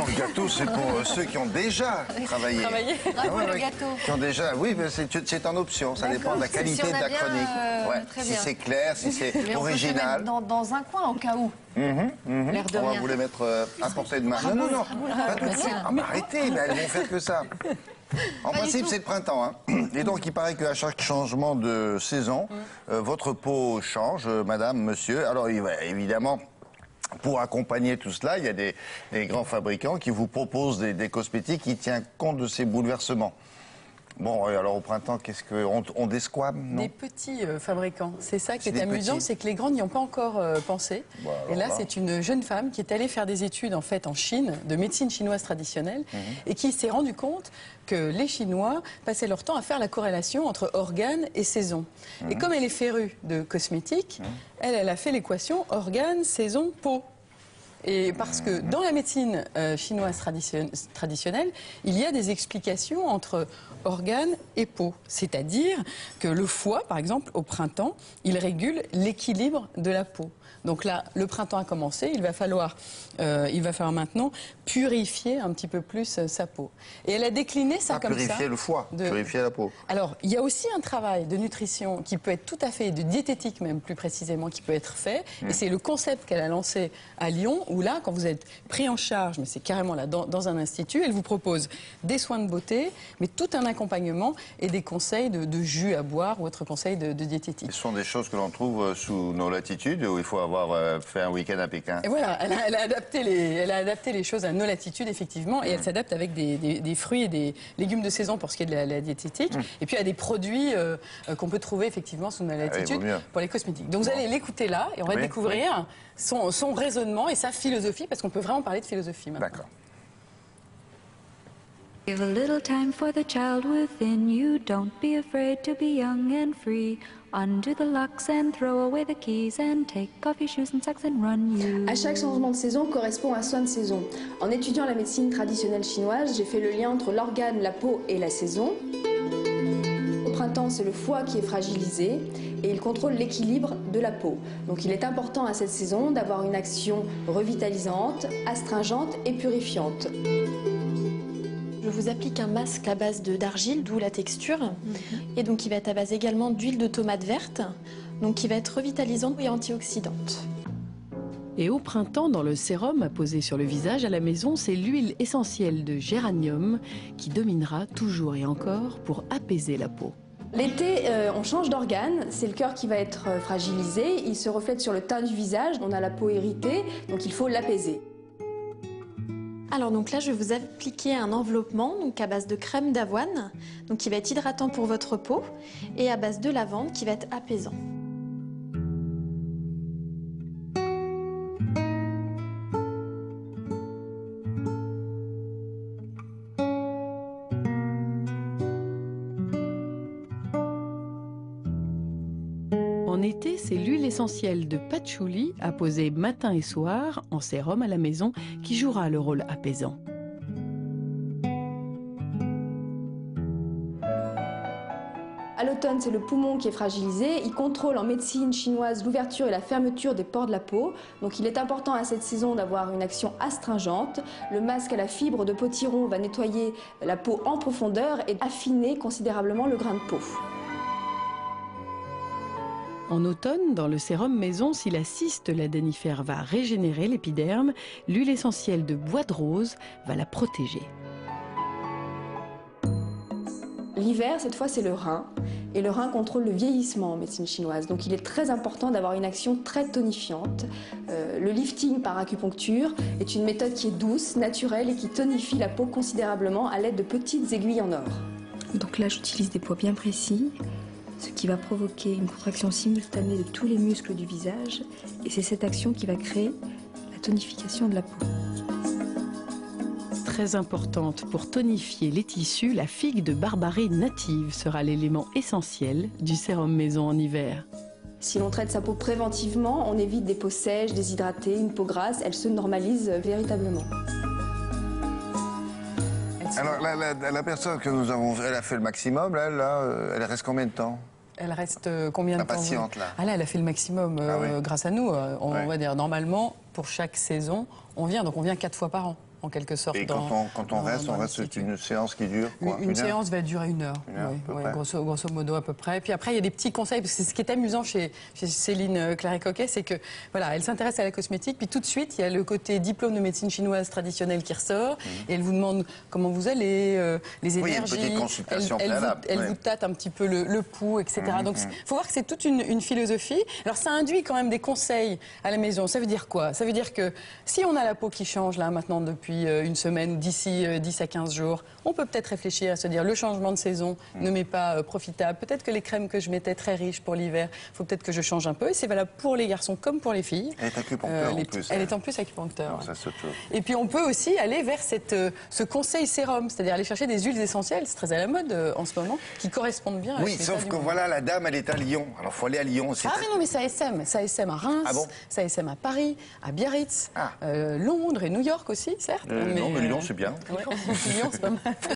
le gâteau, c'est pour ceux qui ont déjà travaillé. Le gâteau. Qui ont déjà, oui, c'est en option. Ça dépend de la qualité de la chronique. Si c'est clair, si c'est original. Dans un coin, au cas où. L'air de On va rien. vous les mettre à portée de main. Non, pas tout de suite. Arrêtez, elles vont faire que ça. En principe, c'est le printemps. Hein. Et donc, il paraît qu'à chaque changement de saison, votre peau change, madame, monsieur. Alors, évidemment, pour accompagner tout cela, il y a des grands fabricants qui vous proposent des cosmétiques qui tiennent compte de ces bouleversements. Bon, alors au printemps, qu'est-ce qu'on desquame, non? Des petits fabricants. C'est ça qui est amusant, petits. c'est que les grands n'y ont pas encore pensé. Bon, et là, c'est une jeune femme qui est allée faire des études en fait en Chine, de médecine chinoise traditionnelle, et qui s'est rendu compte que les Chinois passaient leur temps à faire la corrélation entre organes et saison. Et comme elle est férue de cosmétiques, elle a fait l'équation organes, saison, peau. Et parce que dans la médecine chinoise traditionnelle, il y a des explications entre organes et peau. C'est-à-dire que le foie, par exemple, au printemps, il régule l'équilibre de la peau. Donc là, le printemps a commencé, il va falloir maintenant purifier un petit peu plus sa peau. Et elle a décliné ça comme ça. Purifier le foie, purifier la peau. Alors, il y a aussi un travail de nutrition qui peut être tout à fait, de diététique même plus précisément, qui peut être fait. Et c'est le concept qu'elle a lancé à Lyon, où là, quand vous êtes pris en charge, mais c'est carrément là, dans un institut, elle vous propose des soins de beauté, mais tout un accompagnement et des conseils de jus à boire ou autres conseils de diététique. Ce sont des choses que l'on trouve sous nos latitudes, où il faut avoir fait un week-end à Pékin. Et voilà, elle a adapté les choses à nos latitudes, effectivement, et elle s'adapte avec des fruits et des légumes de saison pour ce qui est de la diététique, et puis à des produits qu'on peut trouver effectivement sous nos latitudes pour les cosmétiques. Donc vous allez l'écouter là, et on va découvrir son raisonnement et sa philosophie, parce qu'on peut vraiment parler de philosophie maintenant. D'accord. Give a little time for the child within you. Don't be afraid to be young and free. Undo the locks and throw away the keys and take off your shoes and socks and run you. À chaque changement de saison correspond un soin de saison. En étudiant la médecine traditionnelle chinoise, j'ai fait le lien entre l'organe, la peau et la saison. Au printemps, c'est le foie qui est fragilisé et il contrôle l'équilibre de la peau. Donc il est important à cette saison d'avoir une action revitalisante, astringente et purifiante. Je vous applique un masque à base d'argile, d'où la texture, et donc qui va être à base également d'huile de tomate verte, donc qui va être revitalisante et antioxydante. Et au printemps, dans le sérum à poser sur le visage à la maison, c'est l'huile essentielle de géranium qui dominera toujours et encore pour apaiser la peau. L'été, on change d'organe, c'est le cœur qui va être fragilisé, il se reflète sur le teint du visage, on a la peau irritée, donc il faut l'apaiser. Alors donc là, je vais vous appliquer un enveloppement donc à base de crème d'avoine, donc qui va être hydratant pour votre peau, et à base de lavande qui va être apaisant. En été, c'est l'huile essentielle de patchouli à poser matin et soir en sérum à la maison qui jouera le rôle apaisant. À l'automne, c'est le poumon qui est fragilisé. Il contrôle en médecine chinoise l'ouverture et la fermeture des pores de la peau. Donc il est important à cette saison d'avoir une action astringente. Le masque à la fibre de potiron va nettoyer la peau en profondeur et affiner considérablement le grain de peau. En automne, dans le sérum maison, si la cyste ladanifère va régénérer l'épiderme, l'huile essentielle de bois de rose va la protéger. L'hiver, cette fois, c'est le rein. Et le rein contrôle le vieillissement en médecine chinoise. Donc il est très important d'avoir une action très tonifiante. Le lifting par acupuncture est une méthode qui est douce, naturelle et qui tonifie la peau considérablement à l'aide de petites aiguilles en or. Donc là, j'utilise des poids bien précis, ce qui va provoquer une contraction simultanée de tous les muscles du visage. Et c'est cette action qui va créer la tonification de la peau. Très importante pour tonifier les tissus, la figue de Barbarie native sera l'élément essentiel du sérum maison en hiver. Si l'on traite sa peau préventivement, on évite des peaux sèches, déshydratées, une peau grasse, elle se normalise véritablement. Alors la personne que nous avons, elle a fait le maximum, là, elle reste combien de temps? Elle reste combien de temps? La patiente, là. Ah là, elle a fait le maximum oui. grâce à nous. On va dire, normalement, pour chaque saison, on vient 4 fois par an. en quelque sorte. Et quand on reste, c'est une séance qui dure quoi, une séance va durer 1 heure, grosso modo à peu près. Et puis après, il y a des petits conseils, parce que ce qui est amusant chez Céline Claret-Coquet, c'est que voilà, elle s'intéresse à la cosmétique, puis tout de suite, il y a le côté diplôme de médecine chinoise traditionnelle qui ressort, et elle vous demande comment vous allez, les énergies. Il y a une petite consultation préalable. Elle vous tâte un petit peu le pouls, etc. Donc, il faut voir que c'est toute une philosophie. Alors, ça induit quand même des conseils à la maison. Ça veut dire quoi? Ça veut dire que si on a la peau qui change là maintenant depuis une semaine ou d'ici 10 à 15 jours, on peut peut-être réfléchir à se dire le changement de saison ne m'est pas profitable. Peut-être que les crèmes que je mettais très riches pour l'hiver, il faut peut-être que je change un peu. Et c'est valable pour les garçons comme pour les filles. Elle est acupuncteur en plus. Elle est en plus acupuncteur. Non, ça, c'est autre chose. Et puis on peut aussi aller vers ce conseil sérum, c'est-à-dire aller chercher des huiles essentielles, c'est très à la mode en ce moment, qui correspondent bien. Oui, sauf que voilà, la dame, elle est à Lyon. Alors, il faut aller à Lyon aussi. Ah mais non, mais ça SM à Reims, ça SM à Paris, à Biarritz, Londres et New York aussi, certes. Non, mais Lyon, c'est bien. Ouais. Lyon, c'est pas mal.